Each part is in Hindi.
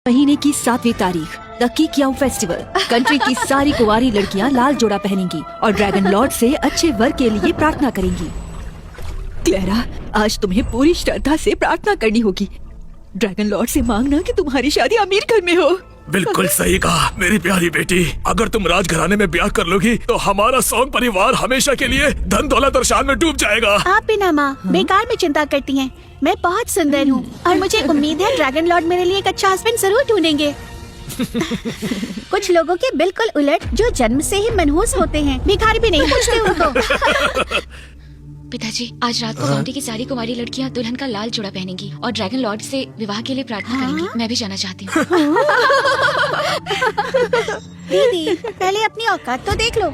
महीने की 7वीं तारीख द किकियाओ फेस्टिवल। कंट्री की सारी कुंवारी लड़कियां लाल जोड़ा पहनेंगी और ड्रैगन लॉर्ड से अच्छे वर के लिए प्रार्थना करेंगी। क्लेरा, आज तुम्हें पूरी श्रद्धा से प्रार्थना करनी होगी। ड्रैगन लॉर्ड से मांगना कि तुम्हारी शादी अमीर घर में हो। बिल्कुल सही कहा मेरी प्यारी बेटी। अगर तुम राजघराने में ब्याह कर लोगी तो हमारा सौंग परिवार हमेशा के लिए धन दौलत और शान में डूब जाएगा। आप भी ना माँ बेकार में चिंता करती हैं। मैं बहुत सुंदर हूँ और मुझे उम्मीद है ड्रैगन लॉर्ड मेरे लिए एक अच्छा हस्बैंड जरूर ढूंढेंगे। कुछ लोगों के बिल्कुल उलट, जो जन्म से ही मनहूस होते हैं, भिखारी भी नहीं पूछते उनको। पिताजी, आज रात को काउंटी की सारी कुंवारी लड़कियां दुल्हन का लाल जोड़ा पहनेंगी और ड्रैगन लॉर्ड से विवाह के लिए प्रार्थना करेंगी। मैं भी जाना चाहती हूँ। दीदी, पहले अपनी औकात तो देख लो।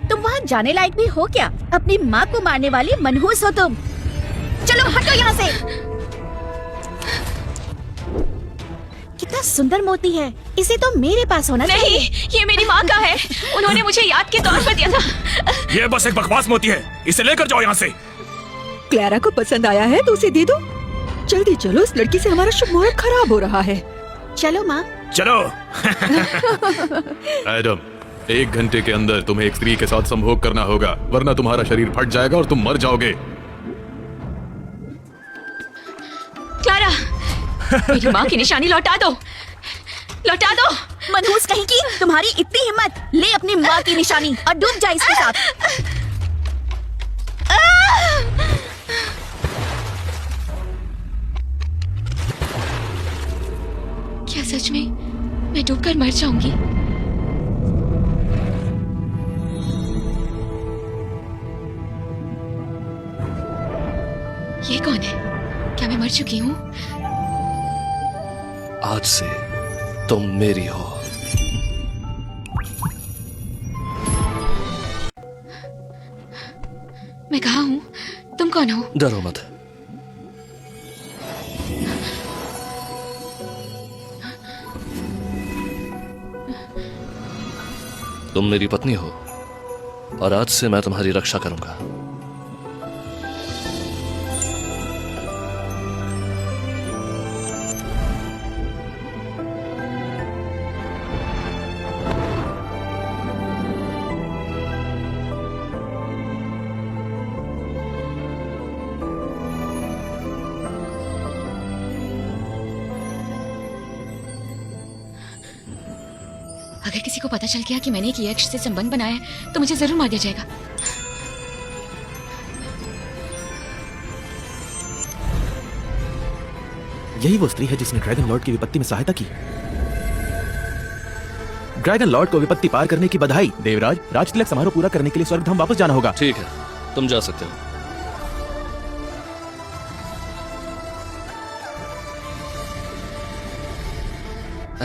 तुम वहाँ जाने लायक भी हो क्या? अपनी माँ को मारने वाली मनहूस हो तुम। चलो हटो यहाँ से। कितना सुंदर मोती है, इसे तो मेरे पास होना चाहिए। नहीं, ये मेरी माँ का है। उन्होंने मुझे याद के तौर पर दिया था। ये बस एक बकवास मोती है, इसे लेकर जाओ यहाँ से। क्लेरा को पसंद आया है तो उसे दे दो। जल्दी चलो, इस लड़की से हमारा शुभ मुहूर्त खराब हो रहा है। चलो माँ। चलो। एडम, 1 घंटे के अंदर तुम्हें एक स्त्री के साथ संभोग करना होगा, वरना तुम्हारा शरीर फट जाएगा और तुम मर जाओगे। क्लारा, मेरी माँ की निशानी लौटा दो, लौटा दो। मनहूस कहीं की, तुम्हारी इतनी हिम्मत, ले अपनी माँ की निशानी और डूब जा इसके साथ। क्या सच में मैं डूबकर मर जाऊंगी? ये कौन है? क्या मैं मर चुकी हूँ? आज से तुम मेरी हो। मैं कहाँ हूँ? तुम कौन हो? डरो मत। तुम मेरी पत्नी हो और आज से मैं तुम्हारी रक्षा करूंगा। अगर किसी को पता चल गया कि मैंने एक यक्ष से संबंध बनाया है तो मुझे जरूर मार दिया जाएगा। यही वो स्त्री है जिसने ड्रैगन लॉर्ड की विपत्ति में सहायता की। ड्रैगन लॉर्ड को विपत्ति पार करने की बधाई। देवराज, राजतिलक समारोह पूरा करने के लिए स्वर्गधाम वापस जाना होगा। ठीक है, तुम जा सकते हो।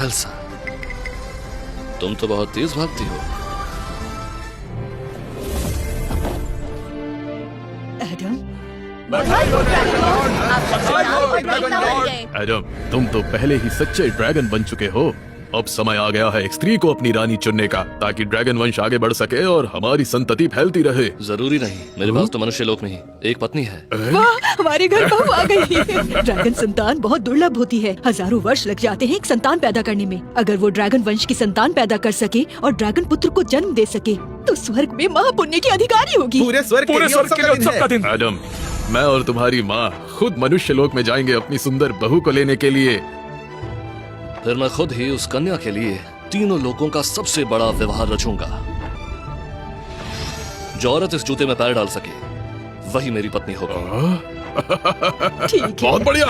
एल्सा, तुम तो बहुत तेज भागती हो। एडम, एडम, तुम तो पहले ही सच्चे ड्रैगन बन चुके हो। अब समय आ गया है एक स्त्री को अपनी रानी चुनने का, ताकि ड्रैगन वंश आगे बढ़ सके और हमारी संतति फैलती रहे। जरूरी नहीं, मेरे पास तो मनुष्य लोक में ही एक पत्नी है। वाह, हमारे घर बहू आ गई है। ड्रैगन संतान बहुत दुर्लभ होती है। हजारों वर्ष लग जाते हैं एक संतान पैदा करने में। अगर वो ड्रैगन वंश की संतान पैदा कर सके और ड्रैगन पुत्र को जन्म दे सके तो स्वर्ग में महापुण्य की अधिकारी होगी। पूरे स्वर्ग के लिए उत्सव का दिन है। एडम, मैं और तुम्हारी माँ खुद मनुष्य लोक में जाएंगे अपनी सुंदर बहू को लेने के लिए। फिर मैं खुद ही उस कन्या के लिए तीनों लोगों का सबसे बड़ा विवाह रचूंगा। जो औरत इस जूते में पैर डाल सके वही मेरी पत्नी होगी। ठीक है। बहुत बढ़िया।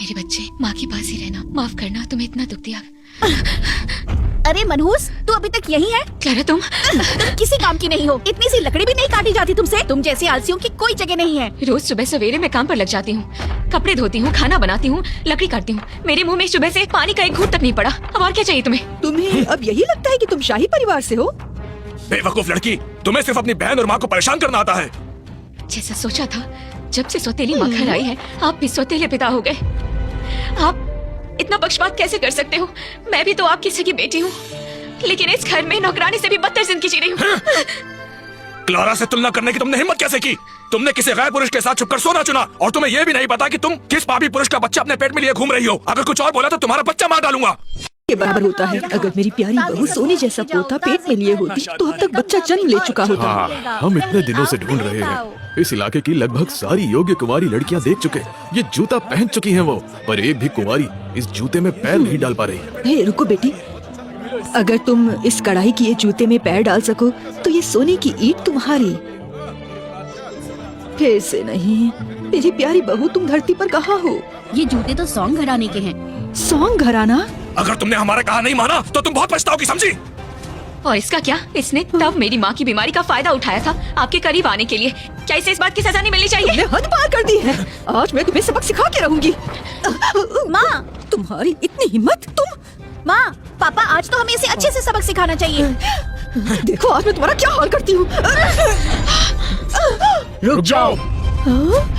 मेरे बच्चे, माँ के पास ही रहना। माफ करना, तुम्हें इतना दुख दिया। अरे मनहूस, तू अभी तक यही है? क्लारा, तुम किसी काम की नहीं हो। इतनी सी लकड़ी भी नहीं काटी जाती तुमसे। तुम जैसे आलसियों की कोई जगह नहीं है। रोज सुबह सवेरे मैं काम पर लग जाती हूँ, कपड़े धोती हूँ, खाना बनाती हूँ, लकड़ी काटती हूँ। मेरे मुंह में सुबह से पानी का एक घूंट तक नहीं पड़ा। अब और क्या चाहिए तुम्हें? तुम्हें अब यही लगता है कि तुम शाही परिवार से हो? बेवकूफ लड़की, तुम्हें सिर्फ अपनी बहन और माँ को परेशान करना आता है। जैसा सोचा था, जब से सौतेली माँ घर आई है, आप भी सौतेले पिता हो गए। आप इतना पक्षपात कैसे कर सकते हो? मैं भी तो आपकी सगी बेटी हूँ, लेकिन इस घर में नौकरानी से भी बदतर जिंदगी जी रही हूँ। क्लारा से तुलना करने की तुमने हिम्मत कैसे की? तुमने किसी गैर पुरुष के साथ छुपकर सोना चुना और तुम्हें यह भी नहीं पता कि तुम किस पापी पुरुष का बच्चा अपने पेट में लिए घूम रही हो। अगर कुछ और बोला तो तुम्हारा बच्चा मार डालूंगा। के बराबर होता है। अगर मेरी प्यारी बहू सोने जैसा पोता पेट में लिए होती तो अब तक बच्चा जन्म ले चुका होता। हाँ, हम इतने दिनों से ढूंढ रहे हैं। इस इलाके की लगभग सारी योग्य कुंवारी लड़कियां देख चुके। ये जूता पहन चुकी हैं वो, पर एक भी कुंवारी इस जूते में पैर नहीं डाल पा रही। हे रुको बेटी, अगर तुम इस कढ़ाई की ये जूते में पैर डाल सको तो ये सोने की ईंट तुम्हारी। फिर से नहीं, मेरी प्यारी बहू तुम धरती पर कहाँ हो? ये जूते तो सॉन्ग घराने के हैं। सॉन्ग घराना? अगर तुमने हमारा कहा नहीं माना तो तुम बहुत पछताओगी, समझी? और इसका क्या? इसने तब मेरी माँ की बीमारी का फायदा उठाया था आपके करीब आने के लिए। क्या इसे इस बात की सजा नहीं मिलनी चाहिए? तुमने हद पार कर दी है। आज मैं तुम्हें सबक सिखा के रहूंगी। माँ, तुम्हारी इतनी हिम्मत! तुम! माँ, पापा आज तो हमें इसे अच्छे से सबक सिखाना चाहिए। देखो आज मैं तुम्हारा क्या हाल करती हूँ। रुक जाओ। हाँ?